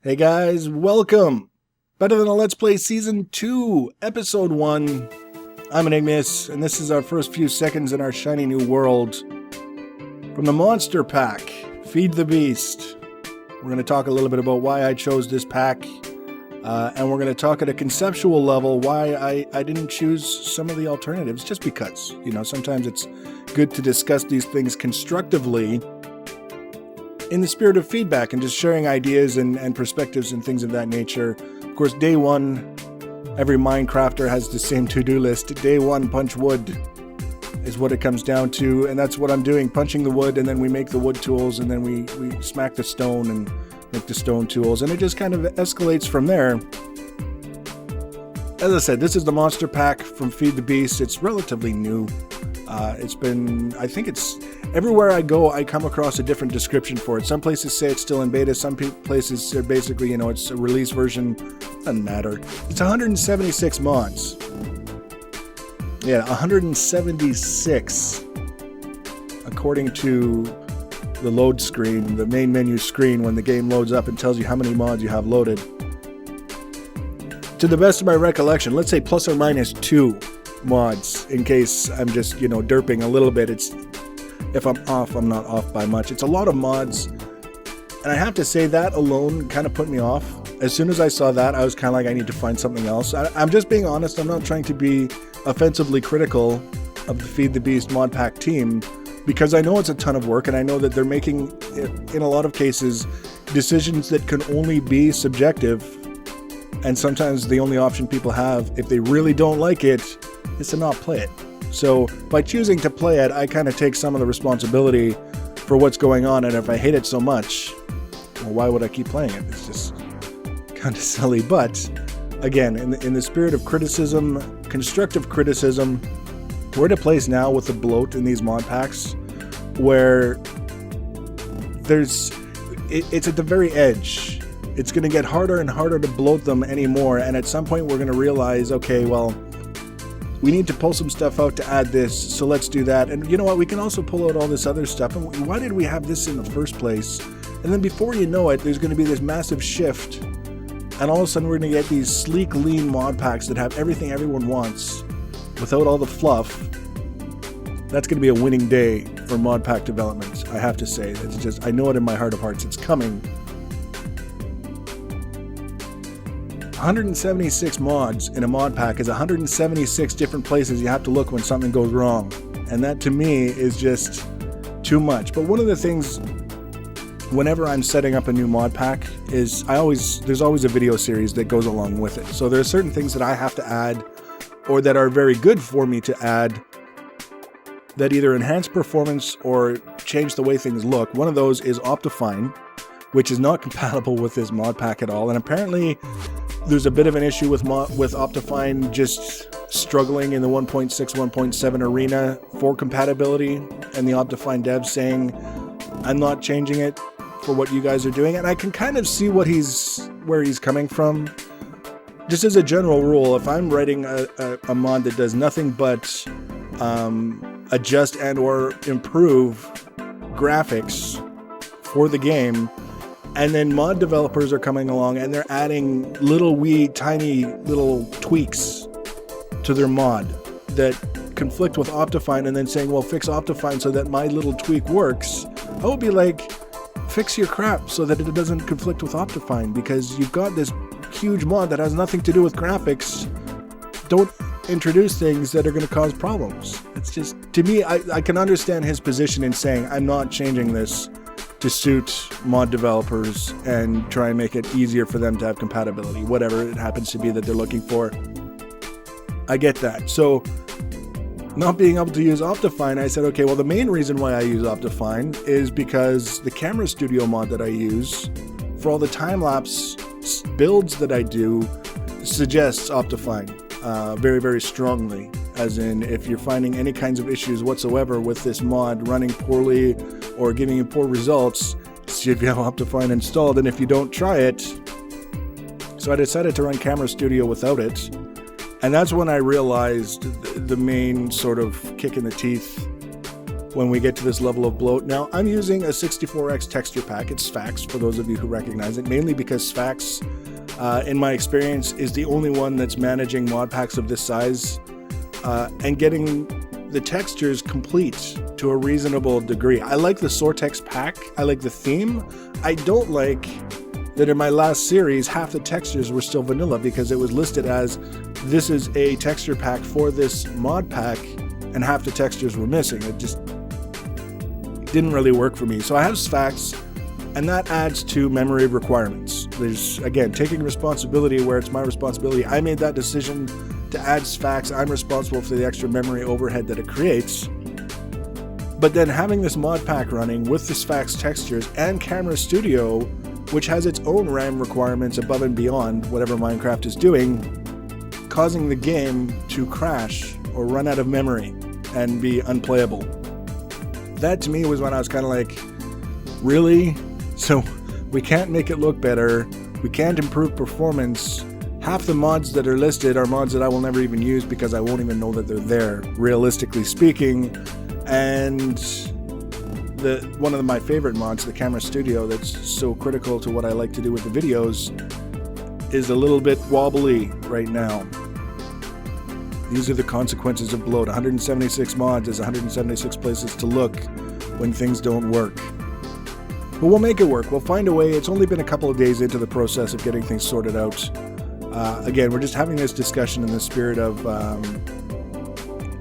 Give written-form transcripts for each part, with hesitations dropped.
Hey guys, welcome! Better Than a Let's Play Season 2, Episode 1. I'm Enigmus, and this is our first few seconds in our shiny new world. From the Monster Pack, Feed the Beast. We're going to talk a little bit about why I chose this pack, and we're going to talk at a conceptual level why I didn't choose some of the alternatives, just because. You know, sometimes it's good to discuss these things constructively in the spirit of feedback and just sharing ideas and perspectives and things of that nature. Of course, day one, every Minecrafter has the same to-do list. Day one, punch wood is what it comes down to, and that's what I'm doing, punching the wood, and then we make the wood tools, and then we smack the stone and make the stone tools, and it just kind of escalates from there. As I said, this is the Monster Pack from Feed the Beast. It's relatively new. Everywhere I go, I come across a different description for it. Some places say it's still in beta, some places say basically, it's a release version. Doesn't matter. It's 176 mods. Yeah, 176. According to the load screen, the main menu screen, when the game loads up and tells you how many mods you have loaded. To the best of my recollection, let's say plus or minus 2 mods, in case I'm just, derping a little bit. If I'm off, I'm not off by much. It's a lot of mods, and I have to say that alone kind of put me off. As soon as I saw that, I was kind of like, I need to find something else. I'm just being honest. I'm not trying to be offensively critical of the Feed the Beast mod pack team, because I know it's a ton of work, and I know that they're making, in a lot of cases, decisions that can only be subjective, and sometimes the only option people have, if they really don't like it, is to not play it. So by choosing to play it, I kind of take some of the responsibility for what's going on, and if I hate it so much, well, why would I keep playing it? It's just kind of silly. But again, in the spirit of criticism, constructive criticism, we're at a place now with the bloat in these mod packs where it's at the very edge. It's going to get harder and harder to bloat them anymore, and at some point we're going to realize, okay, well, we need to pull some stuff out to add this, so let's do that. And you know what, we can also pull out all this other stuff, and why did we have this in the first place? And then before you know it, there's going to be this massive shift, and all of a sudden we're going to get these sleek, lean mod packs that have everything everyone wants, without all the fluff. That's going to be a winning day for mod pack development, I have to say. It's just, I know it in my heart of hearts, it's coming. 176 mods in a mod pack is 176 different places you have to look when something goes wrong. And that to me is just too much. But one of the things, whenever I'm setting up a new mod pack, is there's always a video series that goes along with it. So there are certain things that I have to add, or that are very good for me to add, that either enhance performance or change the way things look. One of those is Optifine, which is not compatible with this mod pack at all. And apparently there's a bit of an issue with Optifine just struggling in the 1.6, 1.7 arena for compatibility, and the Optifine devs saying, I'm not changing it for what you guys are doing. And I can kind of see where he's coming from. Just as a general rule, if I'm writing a mod that does nothing but adjust and or improve graphics for the game, and then mod developers are coming along and they're adding tiny little tweaks to their mod that conflict with Optifine, and then saying, well, fix Optifine so that my little tweak works, I would be like, fix your crap so that it doesn't conflict with Optifine, because you've got this huge mod that has nothing to do with graphics. Don't introduce things that are going to cause problems. It's just, to me, I can understand his position in saying, I'm not changing this to suit mod developers and try and make it easier for them to have compatibility, whatever it happens to be that they're looking for. I get that. So not being able to use Optifine, I said, okay, well, the main reason why I use Optifine is because the Camera Studio mod that I use for all the time-lapse builds that I do suggests Optifine very, very strongly. As in, if you're finding any kinds of issues whatsoever with this mod running poorly or giving you poor results, see if you have Optifine installed, and if you don't, try it. So I decided to run Camera Studio without it, and that's when I realized the main sort of kick in the teeth when we get to this level of bloat. Now, I'm using a 64x texture pack. It's Sphax, for those of you who recognize it, mainly because Sphax, in my experience, is the only one that's managing mod packs of this size and getting the textures complete to a reasonable degree. I like the Sortex pack. I like the theme. I don't like that in my last series, half the textures were still vanilla because it was listed as this is a texture pack for this mod pack, and half the textures were missing. It just didn't really work for me. So I have Sphax, and that adds to memory requirements. There's, again, taking responsibility where it's my responsibility. I made that decision to add Sphax. I'm responsible for the extra memory overhead that it creates. But then having this mod pack running with the Sphax textures and Camera Studio, which has its own RAM requirements above and beyond whatever Minecraft is doing, causing the game to crash or run out of memory and be unplayable. That to me was when I was kind of like, really? So we can't make it look better, we can't improve performance. Half the mods that are listed are mods that I will never even use because I won't even know that they're there, realistically speaking. And one of my favorite mods, the Camera Studio, that's so critical to what I like to do with the videos, is a little bit wobbly right now. These are the consequences of bloat. 176 mods is 176 places to look when things don't work. But we'll make it work. We'll find a way. It's only been a couple of days into the process of getting things sorted out. Again, we're just having this discussion in the spirit of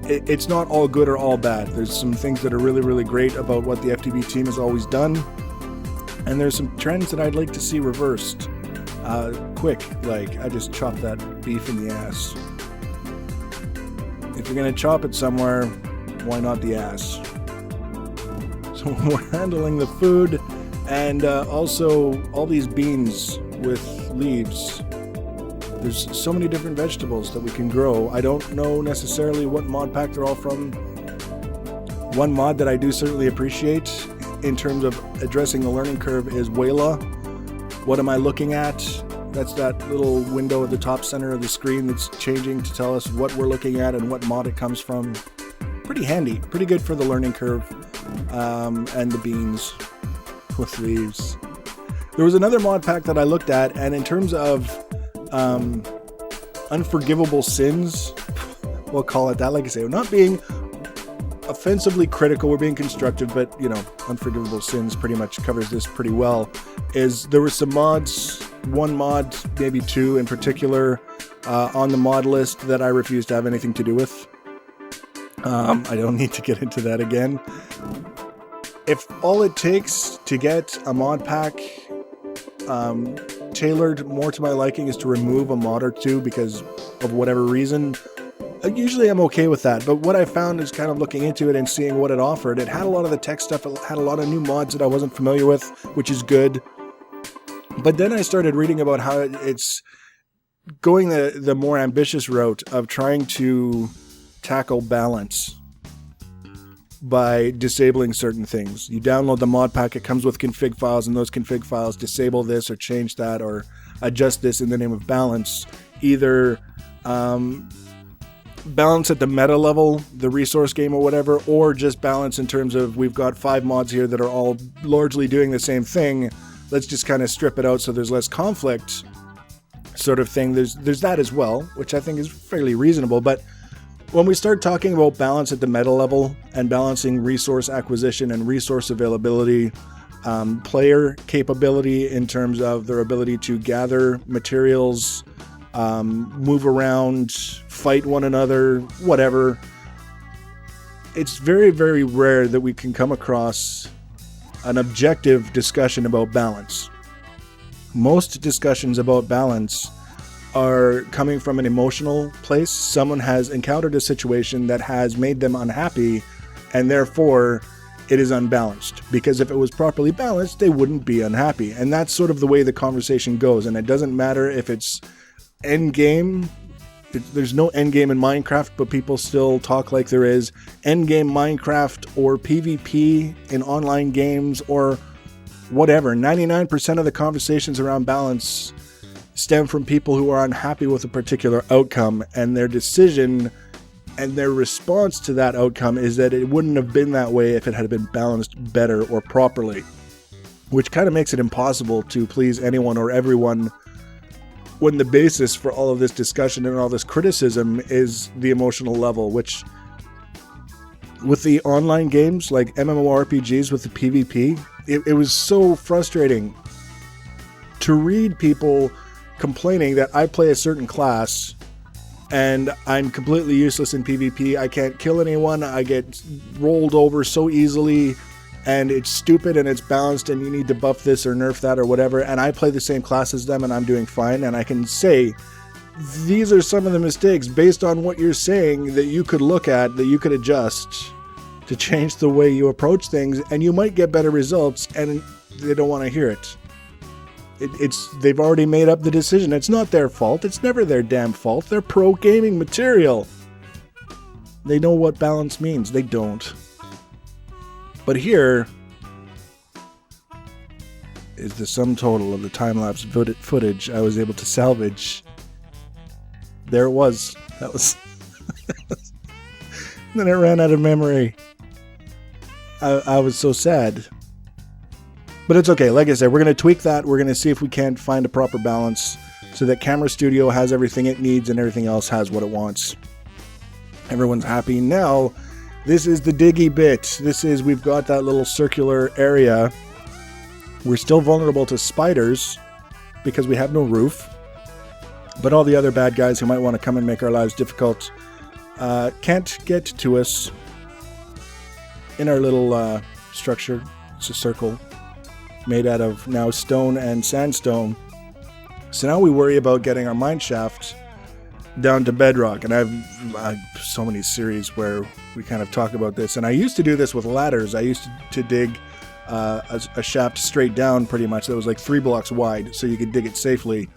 it's not all good or all bad. There's some things that are really, really great about what the FTB team has always done. And there's some trends that I'd like to see reversed. Quick, like I just chopped that beef in the ass. If you're going to chop it somewhere, why not the ass? So we're handling the food and also all these beans with leaves. There's so many different vegetables that we can grow. I don't know necessarily what mod pack they're all from. One mod that I do certainly appreciate in terms of addressing the learning curve is Wayla. What am I looking at? That's that little window at the top center of the screen that's changing to tell us what we're looking at and what mod it comes from. Pretty handy, pretty good for the learning curve, and the beans with leaves. There was another mod pack that I looked at, and in terms of unforgivable sins, we'll call it that. Like I say, we're not being offensively critical, we're being constructive, but you know, unforgivable sins pretty much covers this pretty well. Is there were some mods, one mod, maybe two in particular, on the mod list that I refuse to have anything to do with. I don't need to get into that again. If all it takes to get a mod pack tailored more to my liking is to remove a mod or two because of whatever reason, usually I'm okay with that. But what I found is kind of looking into it and seeing what it offered. It had a lot of the tech stuff, it had a lot of new mods that I wasn't familiar with, which is good. But then I started reading about how it's going the more ambitious route of trying to tackle balance by disabling certain things. You download the mod pack, it comes with config files, and those config files disable this or change that or adjust this in the name of balance. Either balance at the meta level, the resource game or whatever, or just balance in terms of we've got 5 mods here that are all largely doing the same thing. Let's just kind of strip it out so there's less conflict sort of thing. There's that as well, which I think is fairly reasonable. But when we start talking about balance at the meta level and balancing resource acquisition and resource availability, player capability in terms of their ability to gather materials, move around, fight one another, whatever, it's very, very rare that we can come across an objective discussion about balance. Most discussions about balance are coming from an emotional place. Someone has encountered a situation that has made them unhappy, and therefore it is unbalanced. Because if it was properly balanced, they wouldn't be unhappy. And that's sort of the way the conversation goes. And it doesn't matter if it's endgame. There's no endgame in Minecraft, but people still talk like there is. Endgame Minecraft or PvP in online games or whatever. 99% of the conversations around balance stem from people who are unhappy with a particular outcome, and their decision And their response to that outcome is that it wouldn't have been that way if it had been balanced better or properly, which kind of makes it impossible to please anyone or everyone when the basis for all of this discussion and all this criticism is the emotional level, which with the online games like MMORPGs with the PvP, it was so frustrating to read people complaining that I play a certain class and I'm completely useless in PvP. I can't kill anyone. I get rolled over so easily, and it's stupid and it's balanced and you need to buff this or nerf that or whatever. And I play the same class as them and I'm doing fine. And I can say, these are some of the mistakes based on what you're saying that you could look at, that you could adjust to change the way you approach things, and you might get better results, and they don't want to hear it. They've already made up the decision. It's not their fault. It's never their damn fault. They're pro gaming material. They know what balance means. They don't. But here is the sum total of the time-lapse footage I was able to salvage. There it was. That was... Then it ran out of memory. I was so sad. But it's okay. Like I said, we're going to tweak that. We're going to see if we can't find a proper balance so that Camera Studio has everything it needs and everything else has what it wants. Everyone's happy. Now, this is the diggy bit. We've got that little circular area. We're still vulnerable to spiders because we have no roof. But all the other bad guys who might want to come and make our lives difficult can't get to us in our little structure. It's a circle made out of now stone and sandstone. So now we worry about getting our mine shaft down to bedrock. And I've so many series where we kind of talk about this. And I used to do this with ladders. I used to dig a shaft straight down pretty much that was like 3 blocks wide so you could dig it safely,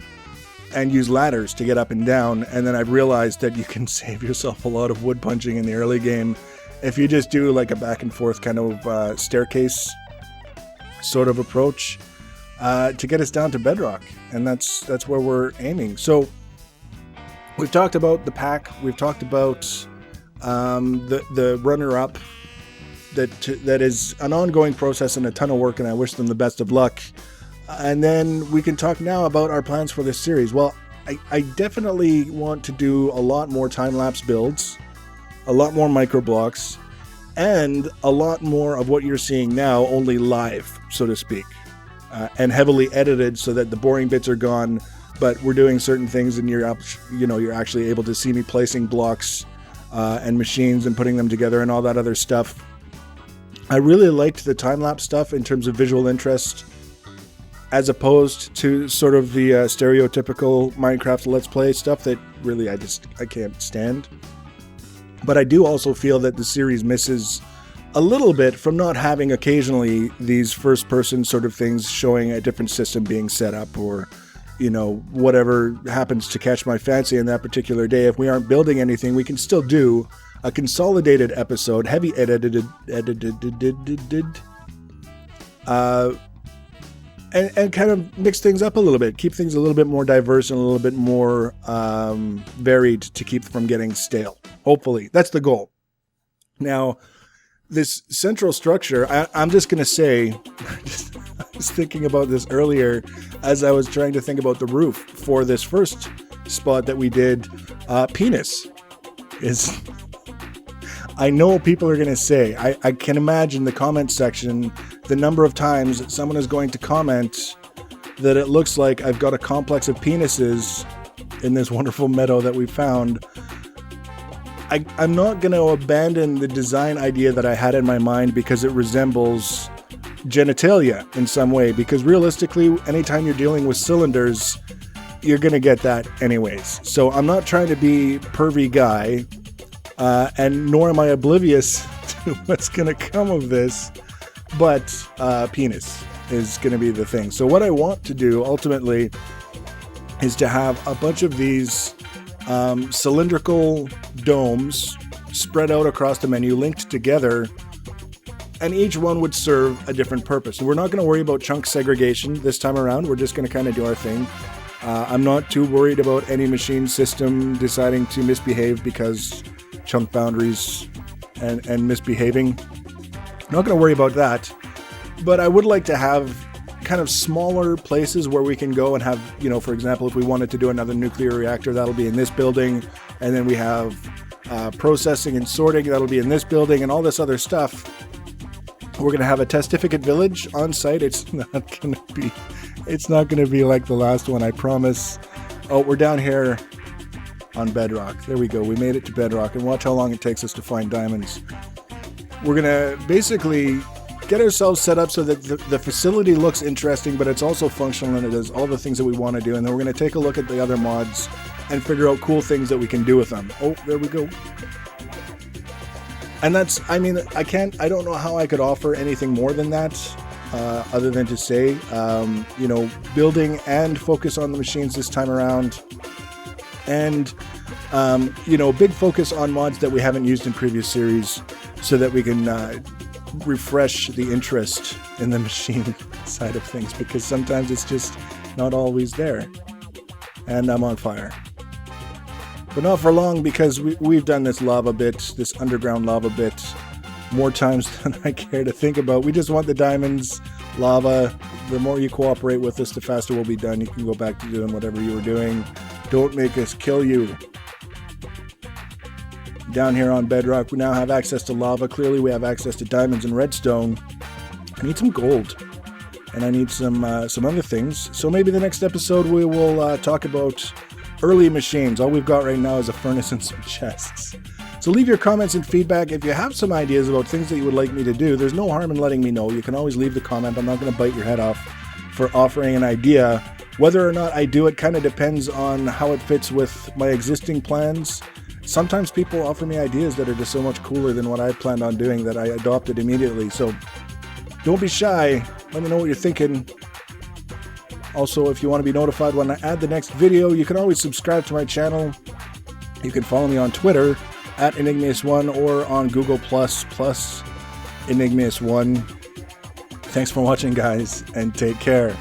and use ladders to get up and down. And then I've realized that you can save yourself a lot of wood punching in the early game if you just do like a back and forth kind of staircase sort of approach to get us down to bedrock. And that's where we're aiming. So we've talked about the pack. We've talked about the runner-up that is an ongoing process and a ton of work, and I wish them the best of luck. And then we can talk now about our plans for this series. Well, I definitely want to do a lot more time-lapse builds, a lot more microblocks, and a lot more of what you're seeing now, only live, so to speak, and heavily edited so that the boring bits are gone, but we're doing certain things and you're actually able to see me placing blocks and machines and putting them together and all that other stuff. I really liked the time-lapse stuff in terms of visual interest, as opposed to sort of the stereotypical Minecraft Let's Play stuff that really I can't stand. But I do also feel that the series misses a little bit from not having occasionally these first-person sort of things showing a different system being set up, or, whatever happens to catch my fancy in that particular day. If we aren't building anything, we can still do a consolidated episode, heavy edited, and kind of mix things up a little bit, keep things a little bit more diverse and a little bit more varied to keep from getting stale. Hopefully, that's the goal. Now, this central structure, I'm just going to say, I was thinking about this earlier as I was trying to think about the roof for this first spot that we did. Penis is... I know people are going to say, I can imagine the comment section, the number of times that someone is going to comment that it looks like I've got a complex of penises in this wonderful meadow that we found. I'm not going to abandon the design idea that I had in my mind because it resembles genitalia in some way, because realistically, anytime you're dealing with cylinders, you're going to get that anyways. So I'm not trying to be pervy guy, and nor am I oblivious to what's going to come of this, but penis is going to be the thing. So what I want to do ultimately is to have a bunch of these cylindrical domes spread out across the menu, linked together, and each one would serve a different purpose. And we're not going to worry about chunk segregation this time around. We're just going to kind of do our thing. I'm not too worried about any machine system deciding to misbehave because chunk boundaries and misbehaving. Not going to worry about that, but I would like to have kind of smaller places where we can go and have, you know, for example, if we wanted to do another nuclear reactor, that'll be in this building, and then we have processing and sorting, that'll be in this building, and all this other stuff. We're going to have a testificate village on site. It's not going to be like the last one, I promise. Oh, we're down here on bedrock. There we go. We made it to bedrock, and watch how long it takes us to find diamonds. We're going to basically get ourselves set up so that the facility looks interesting, but it's also functional and it does all the things that we want to do. And then we're going to take a look at the other mods and figure out cool things that we can do with them. Oh, there we go. And that's, I mean, I don't know how I could offer anything more than that, other than to say, you know, building and focus on the machines this time around. And, you know, big focus on mods that we haven't used in previous series so that we can refresh the interest in the machine side of things, because sometimes it's just not always there. And I'm on fire. But not for long, because we've done this lava bit, this underground lava bit, more times than I care to think about. We just want the diamonds, lava. The more you cooperate with us, the faster we'll be done. You can go back to doing whatever you were doing. Don't make us kill you. Down here on bedrock, we now have access to lava. Clearly we have access to diamonds and redstone. I need some gold, and I need some other things. So maybe the next episode we will talk about early machines. All we've got right now is a furnace and some chests. So leave your comments and feedback. If you have some ideas about things that you would like me to do, there's no harm in letting me know. You can always leave the comment. I'm not going to bite your head off for offering an idea. Whether or not I do it kind of depends on how it fits with my existing plans. Sometimes people offer me ideas that are just so much cooler than what I planned on doing that I adopted immediately. So don't be shy. Let me know what you're thinking. Also, if you want to be notified when I add the next video, you can always subscribe to my channel. You can follow me on Twitter at Enigmeus1 or on Google++ Enigmeus1. Thanks for watching, guys, and take care.